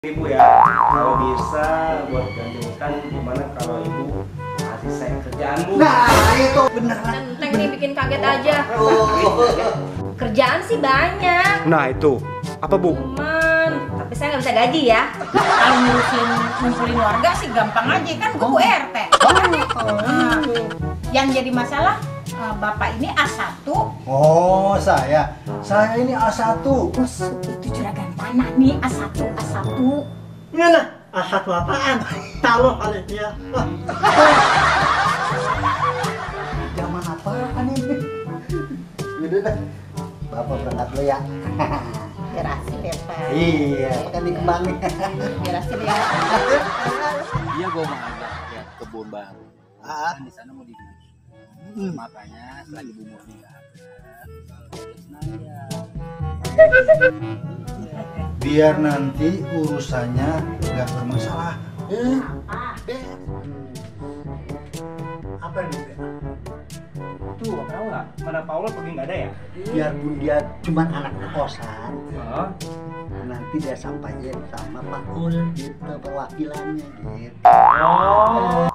Ibu ya, kalau bisa buat ganti utang gimana kalau ibu kasih saya kerjaan Bu? Nah itu beneran. Enteng nih bikin kaget aja. Kerjaan sih banyak. Nah itu, apa Bu? Cuman, tapi saya nggak bisa gaji ya. Kalau ngurusin ngumpulin warga sih gampang aja, kan gue Bu RT. Nah, yang jadi masalah bapak ini A1. Oh saya ini A1. Bos, itu juragan tanah nih A1. Iya lah, A1 apaan? Taruh kali dia. Zaman apaan ini? Yaudah dah, Bapak berangkat dulu ya. Biar hasil ya Pak. Iya, makan di kembang nih. Biar hasil ya. Iya, gue mau ada lihat kebun baru. Kan di sana mau dibikin. Makanya selagi Bu Murni nggak ada, Biar nanti urusannya nggak bermasalah. Apa ini? Tuh, tahu nggak? Mana Paula pergi nggak ada ya? Biarpun dia cuma anak kosan, Oh, nanti dia sampaikan sama Pak Ul gitu perwakilannya gitu. oh.